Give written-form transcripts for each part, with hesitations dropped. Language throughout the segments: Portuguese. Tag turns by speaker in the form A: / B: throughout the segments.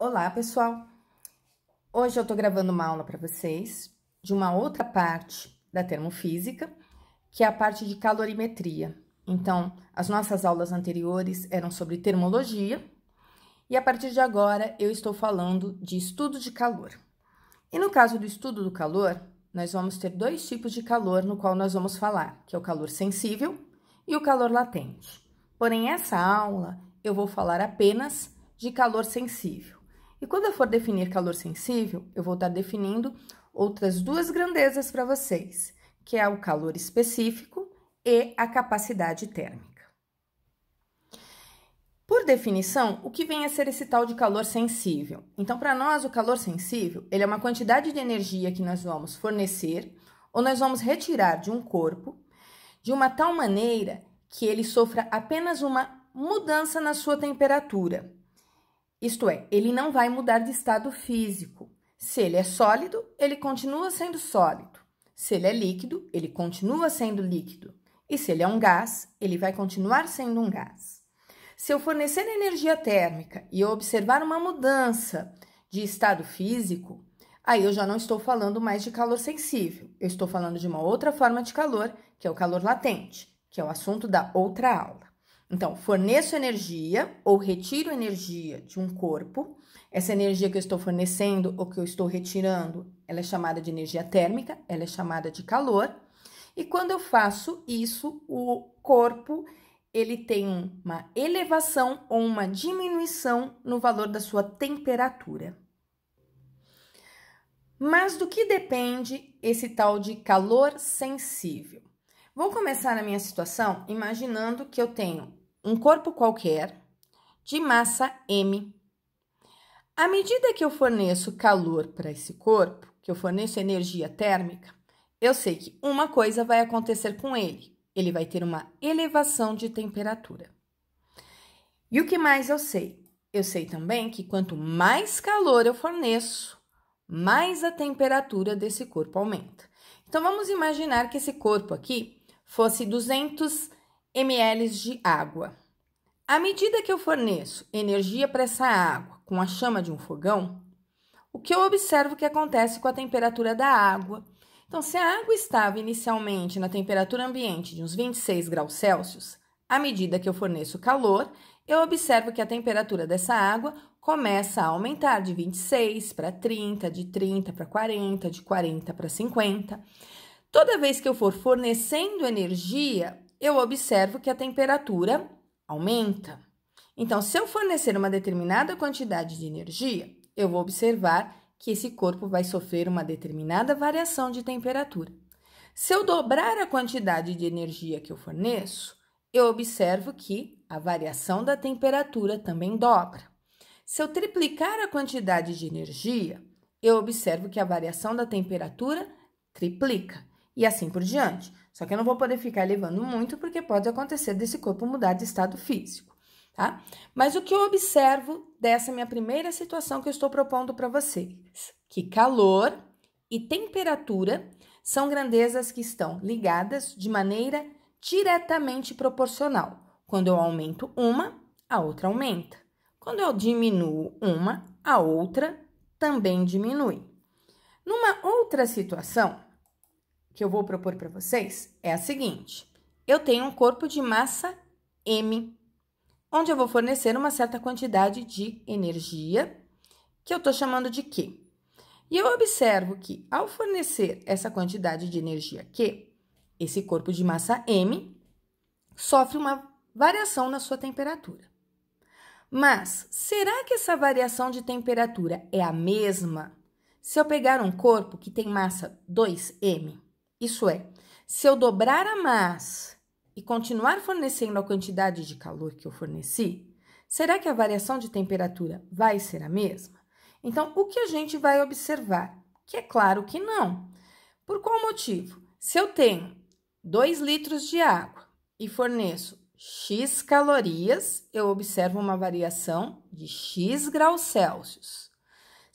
A: Olá, pessoal! Hoje eu tô gravando uma aula para vocês de uma outra parte da termofísica, que é a parte de calorimetria. Então, as nossas aulas anteriores eram sobre termologia e a partir de agora eu estou falando de estudo de calor. E no caso do estudo do calor, nós vamos ter dois tipos de calor no qual nós vamos falar, que é o calor sensível e o calor latente. Porém, essa aula eu vou falar apenas de calor sensível. E quando eu for definir calor sensível, eu vou estar definindo outras duas grandezas para vocês, que é o calor específico e a capacidade térmica. Por definição, o que vem a ser esse tal de calor sensível? Então, para nós, o calor sensível, ele é uma quantidade de energia que nós vamos fornecer ou nós vamos retirar de um corpo de uma tal maneira que ele sofra apenas uma mudança na sua temperatura. Isto é, ele não vai mudar de estado físico. Se ele é sólido, ele continua sendo sólido. Se ele é líquido, ele continua sendo líquido. E se ele é um gás, ele vai continuar sendo um gás. Se eu fornecer energia térmica e eu observar uma mudança de estado físico, aí eu já não estou falando mais de calor sensível. Eu estou falando de uma outra forma de calor, que é o calor latente, que é o assunto da outra aula. Então, forneço energia ou retiro energia de um corpo. Essa energia que eu estou fornecendo ou que eu estou retirando, ela é chamada de energia térmica, ela é chamada de calor. E quando eu faço isso, o corpo, ele tem uma elevação ou uma diminuição no valor da sua temperatura. Mas do que depende esse tal de calor sensível? Vou começar a minha situação imaginando que eu tenho um corpo qualquer de massa M. À medida que eu forneço calor para esse corpo, que eu forneço energia térmica, eu sei que uma coisa vai acontecer com ele. Ele vai ter uma elevação de temperatura. E o que mais eu sei? Eu sei também que quanto mais calor eu forneço, mais a temperatura desse corpo aumenta. Então, vamos imaginar que esse corpo aqui fosse 200 ml de água. À medida que eu forneço energia para essa água com a chama de um fogão, o que eu observo que acontece com a temperatura da água? Então, se a água estava inicialmente na temperatura ambiente de uns 26 graus Celsius, à medida que eu forneço calor, eu observo que a temperatura dessa água começa a aumentar de 26 para 30, de 30 para 40, de 40 para 50. Toda vez que eu for fornecendo energia, eu observo que a temperatura aumenta. Então, se eu fornecer uma determinada quantidade de energia, eu vou observar que esse corpo vai sofrer uma determinada variação de temperatura. Se eu dobrar a quantidade de energia que eu forneço, eu observo que a variação da temperatura também dobra. Se eu triplicar a quantidade de energia, eu observo que a variação da temperatura triplica e assim por diante. Só que eu não vou poder ficar elevando muito porque pode acontecer desse corpo mudar de estado físico, tá? Mas o que eu observo dessa minha primeira situação que eu estou propondo para vocês? Que calor e temperatura são grandezas que estão ligadas de maneira diretamente proporcional. Quando eu aumento uma, a outra aumenta. Quando eu diminuo uma, a outra também diminui. Numa outra situação que eu vou propor para vocês é a seguinte: eu tenho um corpo de massa M, onde eu vou fornecer uma certa quantidade de energia, que eu estou chamando de Q. E eu observo que, ao fornecer essa quantidade de energia Q, esse corpo de massa M sofre uma variação na sua temperatura. Mas, será que essa variação de temperatura é a mesma se eu pegar um corpo que tem massa 2M? Isso é, se eu dobrar a massa e continuar fornecendo a quantidade de calor que eu forneci, será que a variação de temperatura vai ser a mesma? Então, o que a gente vai observar? Que é claro que não. Por qual motivo? Se eu tenho 2 litros de água e forneço X calorias, eu observo uma variação de X graus Celsius.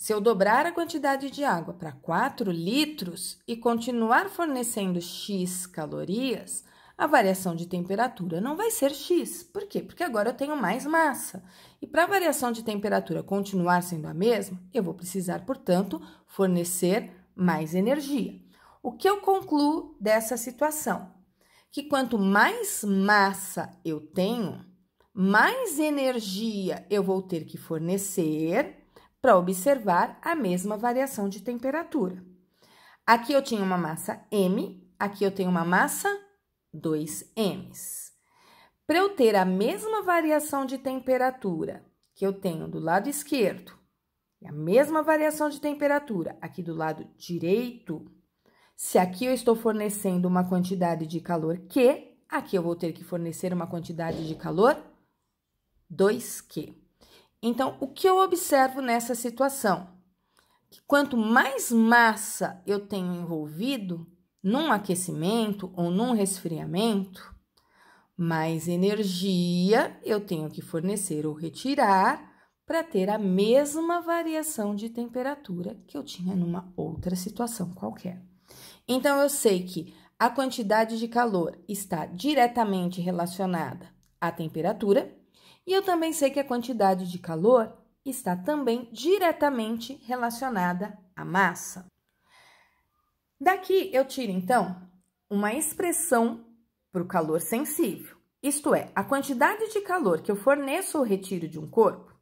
A: Se eu dobrar a quantidade de água para 4 litros e continuar fornecendo X calorias, a variação de temperatura não vai ser x. Por quê? Porque agora eu tenho mais massa. E para a variação de temperatura continuar sendo a mesma, eu vou precisar, portanto, fornecer mais energia. O que eu concluo dessa situação? Que quanto mais massa eu tenho, mais energia eu vou ter que fornecer para observar a mesma variação de temperatura. Aqui eu tinha uma massa M, aqui eu tenho uma massa 2m. Para eu ter a mesma variação de temperatura que eu tenho do lado esquerdo e a mesma variação de temperatura aqui do lado direito, se aqui eu estou fornecendo uma quantidade de calor Q, aqui eu vou ter que fornecer uma quantidade de calor 2Q. Então, o que eu observo nessa situação? Que quanto mais massa eu tenho envolvido num aquecimento ou num resfriamento, mais energia eu tenho que fornecer ou retirar para ter a mesma variação de temperatura que eu tinha numa outra situação qualquer. Então, eu sei que a quantidade de calor está diretamente relacionada à temperatura e eu também sei que a quantidade de calor está também diretamente relacionada à massa. Daqui eu tiro, então, uma expressão para o calor sensível. Isto é, a quantidade de calor que eu forneço ou retiro de um corpo,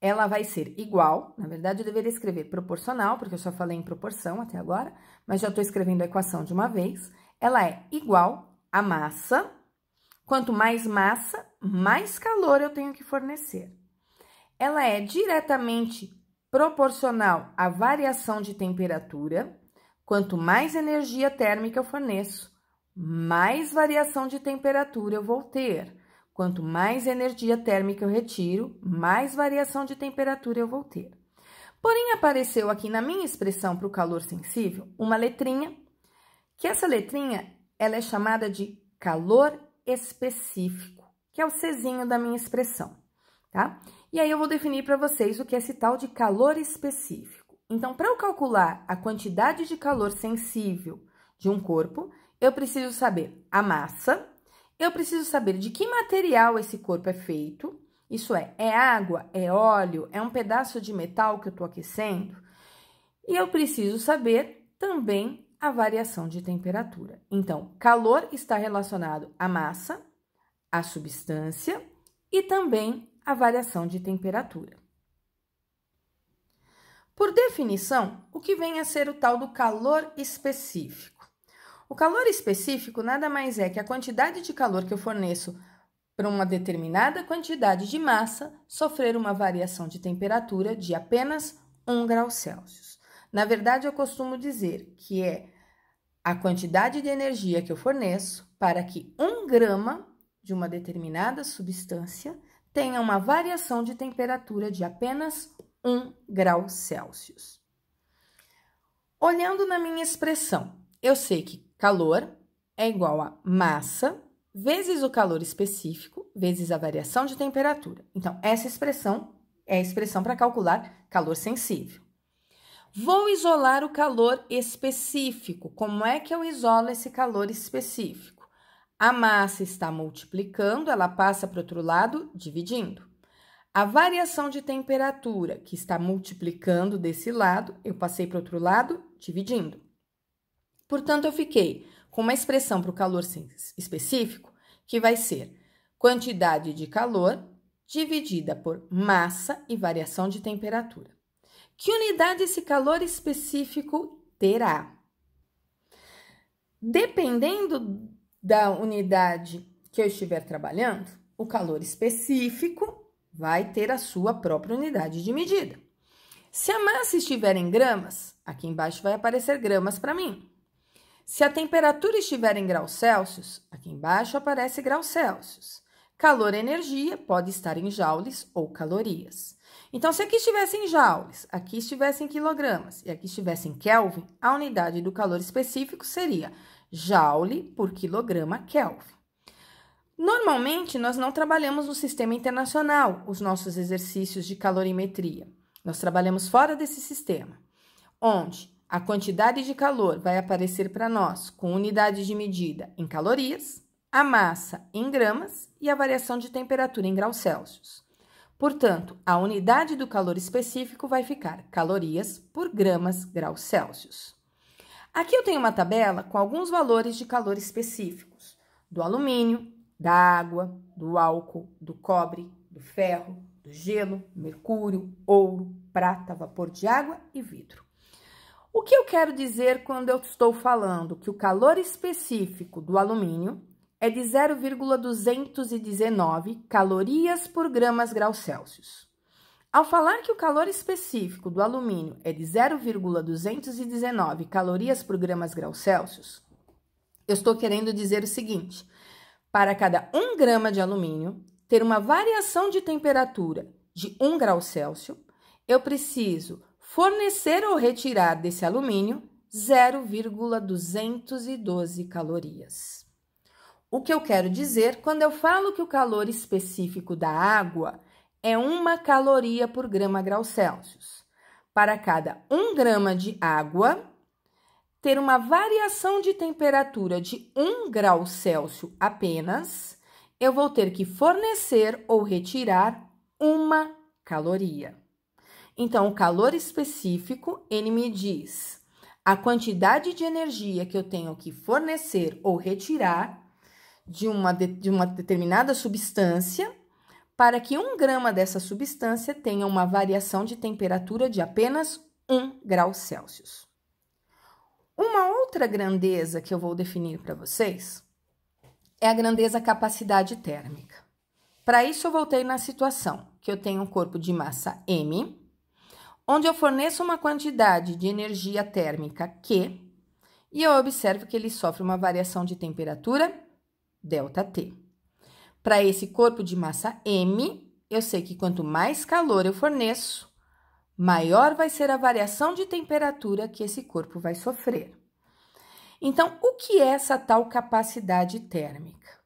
A: ela vai ser igual, na verdade eu deveria escrever proporcional, porque eu só falei em proporção até agora, mas já estou escrevendo a equação de uma vez. Ela é igual à massa. Quanto mais massa, mais calor eu tenho que fornecer. Ela é diretamente proporcional à variação de temperatura. Quanto mais energia térmica eu forneço, mais variação de temperatura eu vou ter. Quanto mais energia térmica eu retiro, mais variação de temperatura eu vou ter. Porém, apareceu aqui na minha expressão para o calor sensível uma letrinha, que essa letrinha ela é chamada de calor específico, que é o Czinho da minha expressão, tá? E aí eu vou definir para vocês o que é esse tal de calor específico. Então, para eu calcular a quantidade de calor sensível de um corpo, eu preciso saber a massa. Eu preciso saber de que material esse corpo é feito, isso é água, é óleo, é um pedaço de metal que eu estou aquecendo. E eu preciso saber também a variação de temperatura. Então, calor está relacionado à massa, à substância e também à variação de temperatura. Por definição, o que vem a ser o tal do calor específico? O calor específico nada mais é que a quantidade de calor que eu forneço para uma determinada quantidade de massa sofrer uma variação de temperatura de apenas 1 grau Celsius. Na verdade, eu costumo dizer que é a quantidade de energia que eu forneço para que 1 grama de uma determinada substância tenha uma variação de temperatura de apenas 1 grau Celsius. Olhando na minha expressão, eu sei que calor é igual a massa vezes o calor específico vezes a variação de temperatura. Então, essa expressão é a expressão para calcular calor sensível. Vou isolar o calor específico. Como é que eu isolo esse calor específico? A massa está multiplicando, ela passa para o outro lado, dividindo. A variação de temperatura, que está multiplicando desse lado, eu passei para o outro lado, dividindo. Portanto, eu fiquei com uma expressão para o calor específico, que vai ser quantidade de calor dividida por massa e variação de temperatura. Que unidade esse calor específico terá? Dependendo da unidade que eu estiver trabalhando, o calor específico vai ter a sua própria unidade de medida. Se a massa estiver em gramas, aqui embaixo vai aparecer gramas para mim. Se a temperatura estiver em graus Celsius, aqui embaixo aparece graus Celsius. Calor e energia pode estar em joules ou calorias. Então, se aqui estivesse em joules, aqui estivesse em quilogramas e aqui estivesse em Kelvin, a unidade do calor específico seria joule por quilograma Kelvin. Normalmente, nós não trabalhamos no sistema internacional os nossos exercícios de calorimetria. Nós trabalhamos fora desse sistema, onde a quantidade de calor vai aparecer para nós com unidade de medida em calorias a massa em gramas e a variação de temperatura em graus Celsius. Portanto, a unidade do calor específico vai ficar calorias por gramas graus Celsius. Aqui eu tenho uma tabela com alguns valores de calor específicos, do alumínio, da água, do álcool, do cobre, do ferro, do gelo, mercúrio, ouro, prata, vapor de água e vidro. O que eu quero dizer quando eu estou falando que o calor específico do alumínio é de 0,219 calorias por gramas graus Celsius? Ao falar que o calor específico do alumínio é de 0,219 calorias por gramas graus Celsius, eu estou querendo dizer o seguinte: para cada 1 grama de alumínio ter uma variação de temperatura de 1 grau Celsius, eu preciso fornecer ou retirar desse alumínio 0,212 calorias. O que eu quero dizer quando eu falo que o calor específico da água é 1 caloria por grama grau Celsius? Para cada 1 grama de água ter uma variação de temperatura de 1 grau Celsius apenas, eu vou ter que fornecer ou retirar 1 caloria. Então, o calor específico, ele me diz a quantidade de energia que eu tenho que fornecer ou retirar de uma determinada substância para que 1 grama dessa substância tenha uma variação de temperatura de apenas 1 grau Celsius. Uma outra grandeza que eu vou definir para vocês é a grandeza capacidade térmica. Para isso, eu voltei na situação que eu tenho um corpo de massa M, onde eu forneço uma quantidade de energia térmica Q, e eu observo que ele sofre uma variação de temperatura ΔT. Para esse corpo de massa M, eu sei que quanto mais calor eu forneço, maior vai ser a variação de temperatura que esse corpo vai sofrer. Então, o que é essa tal capacidade térmica?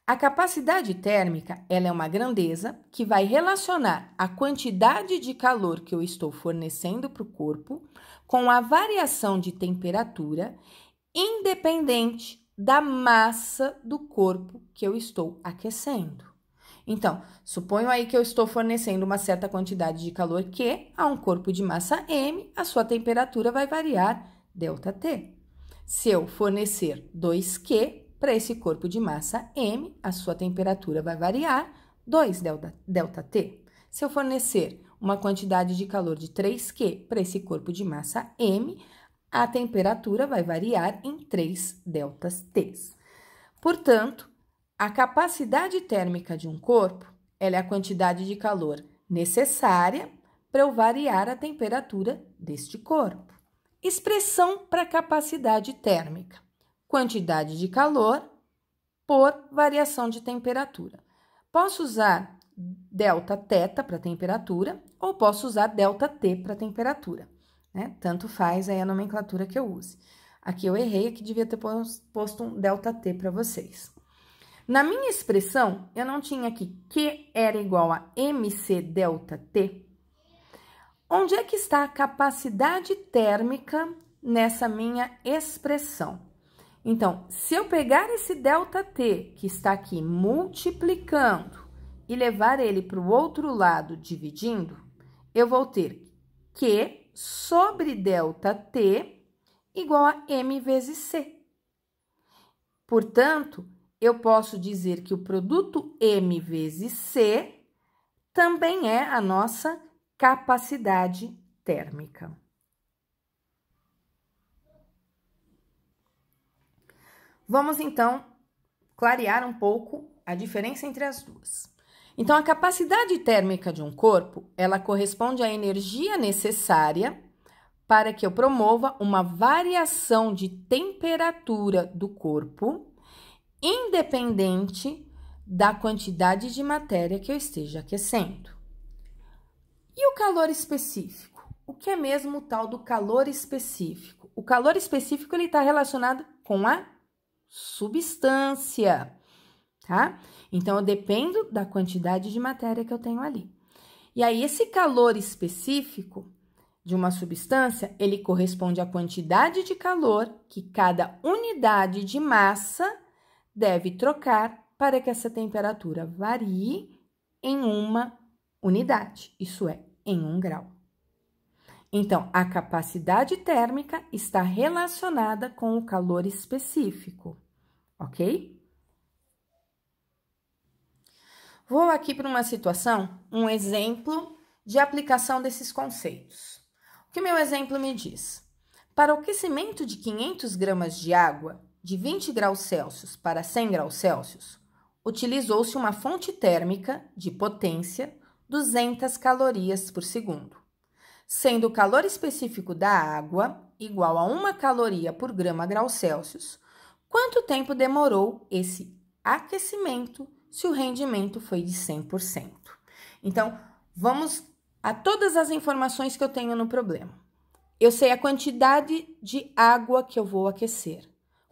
A: A capacidade térmica, ela é uma grandeza que vai relacionar a quantidade de calor que eu estou fornecendo para o corpo com a variação de temperatura independente da massa do corpo que eu estou aquecendo. Então, suponho aí que eu estou fornecendo uma certa quantidade de calor Q a um corpo de massa M, a sua temperatura vai variar ΔT. Se eu fornecer 2Q para esse corpo de massa M, a sua temperatura vai variar 2 ΔT. Se eu fornecer uma quantidade de calor de 3Q para esse corpo de massa M, a temperatura vai variar em 3 ΔT. Portanto, a capacidade térmica de um corpo, ela é a quantidade de calor necessária para eu variar a temperatura deste corpo. Expressão para capacidade térmica: quantidade de calor por variação de temperatura. Posso usar ΔT para temperatura ou posso usar ΔT para temperatura, né? Tanto faz aí a nomenclatura que eu use. Aqui eu errei, aqui devia ter posto um ΔT para vocês. Na minha expressão, eu não tinha aqui Q era igual a MC ΔT. Onde é que está a capacidade térmica nessa minha expressão? Então, se eu pegar esse ΔT que está aqui multiplicando e levar ele para o outro lado dividindo, eu vou ter Q sobre ΔT igual a M vezes C. Portanto, eu posso dizer que o produto M vezes C também é a nossa capacidade térmica. Vamos, então, clarear um pouco a diferença entre as duas. Então, a capacidade térmica de um corpo, ela corresponde à energia necessária para que eu promova uma variação de temperatura do corpo, independente da quantidade de matéria que eu esteja aquecendo. E o calor específico? O que é mesmo o tal do calor específico? O calor específico, ele está relacionado com a substância, tá? Então, eu dependo da quantidade de matéria que eu tenho ali. E aí, esse calor específico de uma substância, ele corresponde à quantidade de calor que cada unidade de massa deve trocar para que essa temperatura varie em uma unidade, isso é, em 1 grau. Então, a capacidade térmica está relacionada com o calor específico, ok? Vou aqui para uma situação, um exemplo de aplicação desses conceitos. O que meu exemplo me diz? Para o aquecimento de 500 gramas de água, de 20 graus Celsius para 100 graus Celsius, utilizou-se uma fonte térmica de potência 200 calorias por segundo, sendo o calor específico da água igual a 1 caloria por grama grau Celsius. Quanto tempo demorou esse aquecimento se o rendimento foi de 100%? Então, vamos a todas as informações que eu tenho no problema. Eu sei a quantidade de água que eu vou aquecer.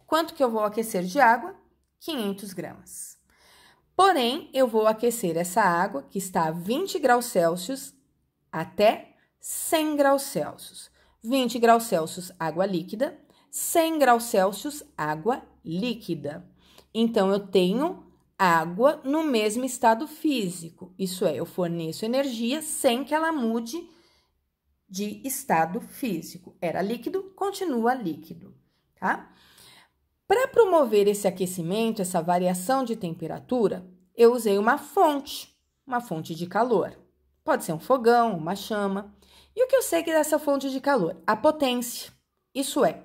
A: Quanto que eu vou aquecer de água? 500 gramas. Porém, eu vou aquecer essa água que está a 20 graus Celsius até 100 graus Celsius. 20 graus Celsius, água líquida. 100 graus Celsius, água líquida. Então, eu tenho água no mesmo estado físico. Isso é, eu forneço energia sem que ela mude de estado físico. Era líquido, continua líquido, tá? Para promover esse aquecimento, essa variação de temperatura, eu usei uma fonte de calor. Pode ser um fogão, uma chama. E o que eu sei que dessa fonte de calor? A potência. Isso é,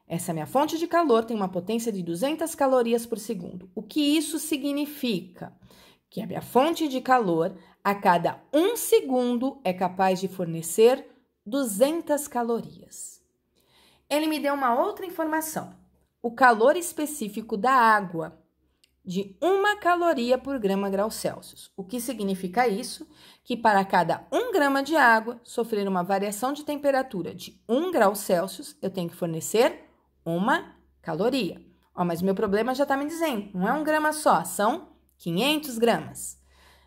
A: essa minha fonte de calor tem uma potência de 200 calorias por segundo. O que isso significa? Que a minha fonte de calor, a cada 1 segundo, é capaz de fornecer 200 calorias. Ele me deu uma outra informação. O calor específico da água, de 1 caloria por grama grau Celsius. O que significa isso? Que para cada 1 grama de água sofrer uma variação de temperatura de 1 grau Celsius, eu tenho que fornecer 1 caloria. Ó, mas meu problema já está me dizendo, não é 1 grama só, são 500 gramas.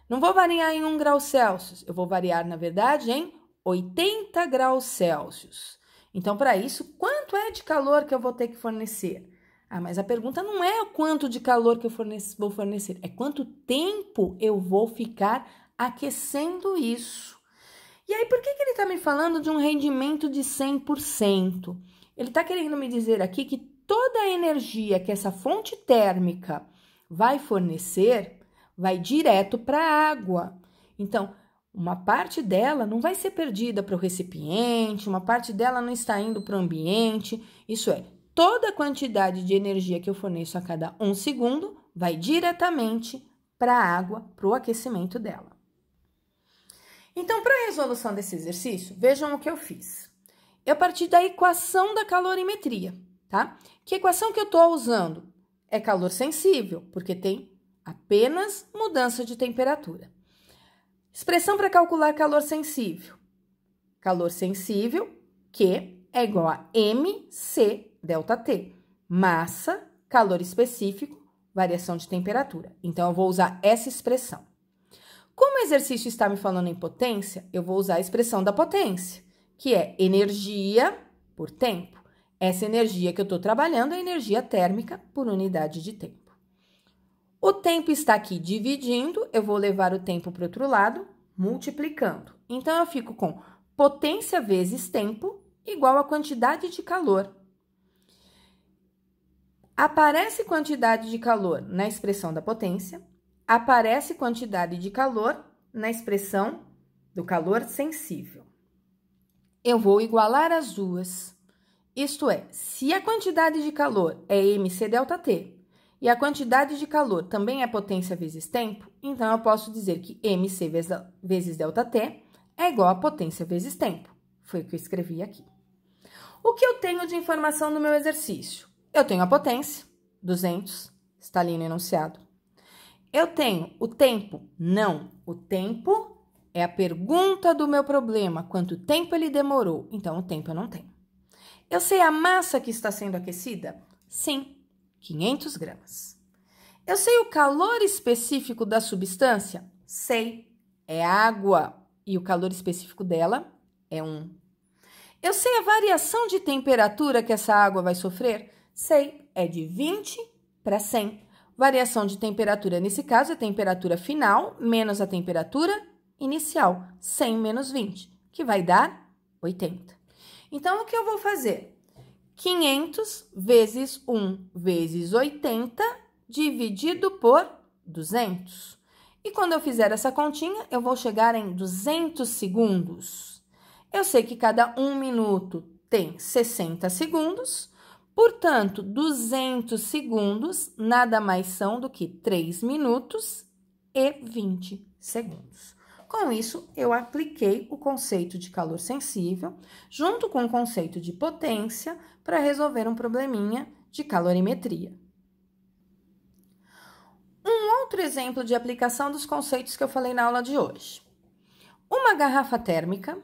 A: Não vou variar em 1 grau Celsius, eu vou variar, na verdade, em 80 graus Celsius. Então, para isso, quanto é de calor que eu vou ter que fornecer? Ah, mas a pergunta não é o quanto de calor que eu vou fornecer, é quanto tempo eu vou ficar aquecendo isso. E aí, por que ele está me falando de um rendimento de 100%? Ele está querendo me dizer aqui que toda a energia que essa fonte térmica vai fornecer vai direto para a água. Então, uma parte dela não vai ser perdida para o recipiente, uma parte dela não está indo para o ambiente. Isso é, toda a quantidade de energia que eu forneço a cada 1 segundo vai diretamente para a água, para o aquecimento dela. Então, para a resolução desse exercício, vejam o que eu fiz. Eu parti da equação da calorimetria, tá? Que equação que eu estou usando? É calor sensível, porque tem apenas mudança de temperatura. Expressão para calcular calor sensível. Calor sensível, Q, é igual a mc delta T. Massa, calor específico, variação de temperatura. Então, eu vou usar essa expressão. Como o exercício está me falando em potência, eu vou usar a expressão da potência, que é energia por tempo. Essa energia que eu estou trabalhando é energia térmica por unidade de tempo. O tempo está aqui dividindo, eu vou levar o tempo para o outro lado, multiplicando. Então, eu fico com potência vezes tempo igual a quantidade de calor. Aparece quantidade de calor na expressão da potência, aparece quantidade de calor na expressão do calor sensível. Eu vou igualar as duas. Isto é, se a quantidade de calor é mc delta T, e a quantidade de calor também é potência vezes tempo, então eu posso dizer que mc vezes delta T é igual a potência vezes tempo. Foi o que eu escrevi aqui. O que eu tenho de informação no meu exercício? Eu tenho a potência, 200, está ali no enunciado. Eu tenho o tempo? Não. O tempo é a pergunta do meu problema. Quanto tempo ele demorou? Então, o tempo eu não tenho. Eu sei a massa que está sendo aquecida? Sim. 500 gramas. Eu sei o calor específico da substância? Sei, é água e o calor específico dela é 1. Eu sei a variação de temperatura que essa água vai sofrer? Sei, é de 20 para 100. Variação de temperatura, nesse caso, é a temperatura final menos a temperatura inicial, 100 menos 20, que vai dar 80. Então, o que eu vou fazer? 500 vezes 1 vezes 80 dividido por 200. E quando eu fizer essa continha, eu vou chegar em 200 segundos. Eu sei que cada 1 minuto tem 60 segundos, portanto, 200 segundos nada mais são do que 3 minutos e 20 segundos. Com isso, eu apliquei o conceito de calor sensível junto com o conceito de potência para resolver um probleminha de calorimetria. Um outro exemplo de aplicação dos conceitos que eu falei na aula de hoje. Uma garrafa térmica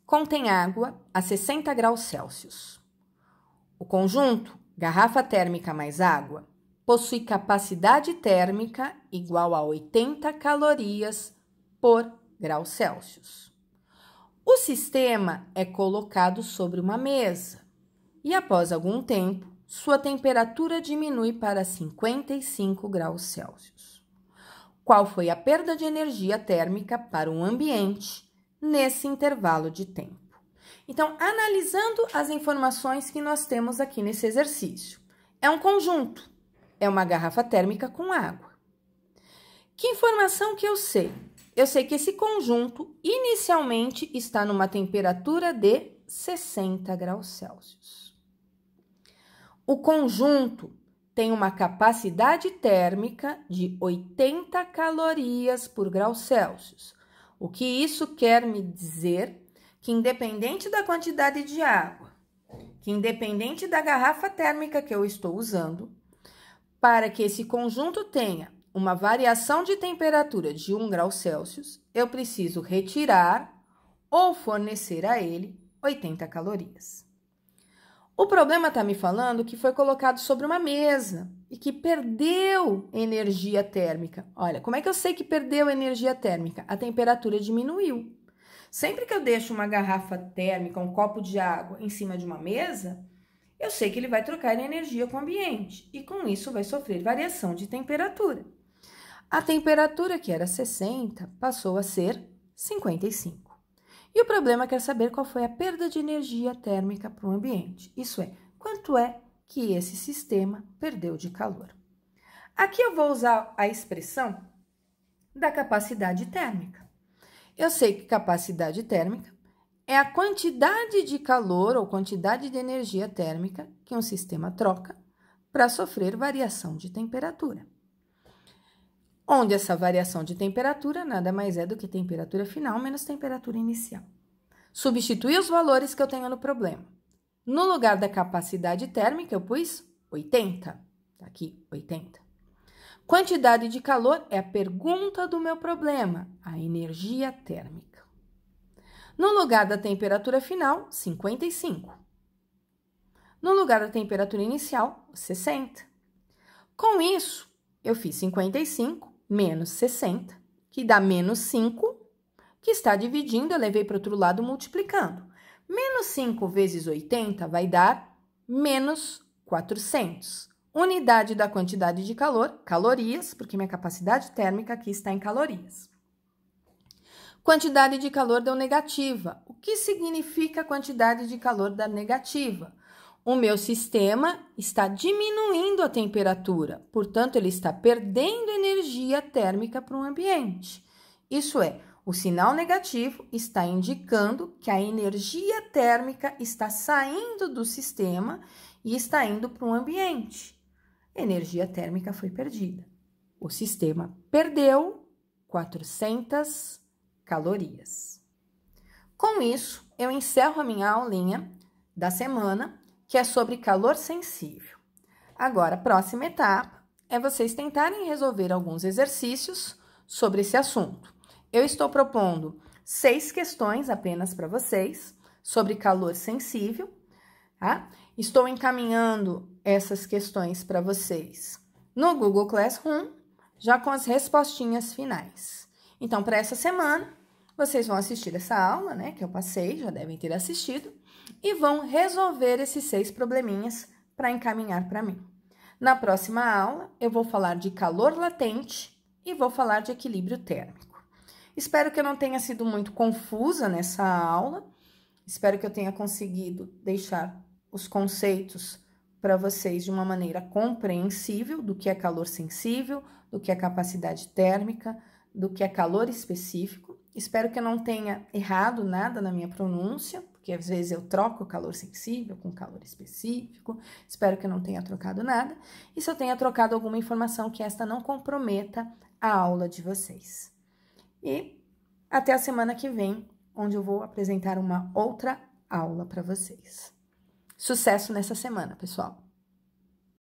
A: contém água a 60 graus Celsius. O conjunto garrafa térmica mais água possui capacidade térmica igual a 80 calorias por grau Celsius. O sistema é colocado sobre uma mesa e, após algum tempo, sua temperatura diminui para 55 graus Celsius. Qual foi a perda de energia térmica para o ambiente nesse intervalo de tempo? Então, analisando as informações que nós temos aqui nesse exercício, é um conjunto, é uma garrafa térmica com água. Que informação que eu sei? Eu sei que esse conjunto inicialmente está numa temperatura de 60 graus Celsius. O conjunto tem uma capacidade térmica de 80 calorias por grau Celsius. O que isso quer me dizer? Que independente da quantidade de água, que independente da garrafa térmica que eu estou usando, para que esse conjunto tenha uma variação de temperatura de 1 grau Celsius, eu preciso retirar ou fornecer a ele 80 calorias. O problema está me falando que foi colocado sobre uma mesa e que perdeu energia térmica. Olha, como é que eu sei que perdeu energia térmica? A temperatura diminuiu. Sempre que eu deixo uma garrafa térmica, um copo de água em cima de uma mesa, eu sei que ele vai trocar energia com o ambiente e com isso vai sofrer variação de temperatura. A temperatura que era 60 passou a ser 55. E o problema quer saber qual foi a perda de energia térmica para o ambiente. Isso é, quanto é que esse sistema perdeu de calor. Aqui eu vou usar a expressão da capacidade térmica. Eu sei que capacidade térmica é a quantidade de calor ou quantidade de energia térmica que um sistema troca para sofrer variação de temperatura. Onde essa variação de temperatura nada mais é do que temperatura final menos temperatura inicial. Substituir os valores que eu tenho no problema. No lugar da capacidade térmica, eu pus 80. Tá aqui, 80. Quantidade de calor é a pergunta do meu problema, a energia térmica. No lugar da temperatura final, 55. No lugar da temperatura inicial, 60. Com isso, eu fiz 55 menos 60, que dá menos 5, que está dividindo, eu levei para o outro lado multiplicando. Menos 5 vezes 80 vai dar menos 400. Unidade da quantidade de calor, calorias, porque minha capacidade térmica aqui está em calorias. Quantidade de calor deu negativa. O que significa a quantidade de calor da negativa? O meu sistema está diminuindo a temperatura, portanto, ele está perdendo energia térmica para o ambiente. Isso é, o sinal negativo está indicando que a energia térmica está saindo do sistema e está indo para o ambiente. Energia térmica foi perdida. O sistema perdeu 400 calorias. Com isso, eu encerro a minha aulinha da semana, que é sobre calor sensível. Agora, a próxima etapa é vocês tentarem resolver alguns exercícios sobre esse assunto. Eu estou propondo 6 questões apenas para vocês sobre calor sensível, tá? Estou encaminhando essas questões para vocês no Google Classroom, já com as respostinhas finais. Então, para essa semana, vocês vão assistir essa aula, né, que eu passei, já devem ter assistido, e vão resolver esses 6 probleminhas para encaminhar para mim. Na próxima aula, eu vou falar de calor latente e vou falar de equilíbrio térmico. Espero que eu não tenha sido muito confusa nessa aula. Espero que eu tenha conseguido deixar os conceitos para vocês de uma maneira compreensível do que é calor sensível, do que é capacidade térmica, do que é calor específico. Espero que eu não tenha errado nada na minha pronúncia, porque às vezes eu troco calor sensível com calor específico. Espero que eu não tenha trocado nada. E se eu tenha trocado alguma informação que esta não comprometa a aula de vocês. E até a semana que vem, onde eu vou apresentar uma outra aula para vocês. Sucesso nessa semana, pessoal!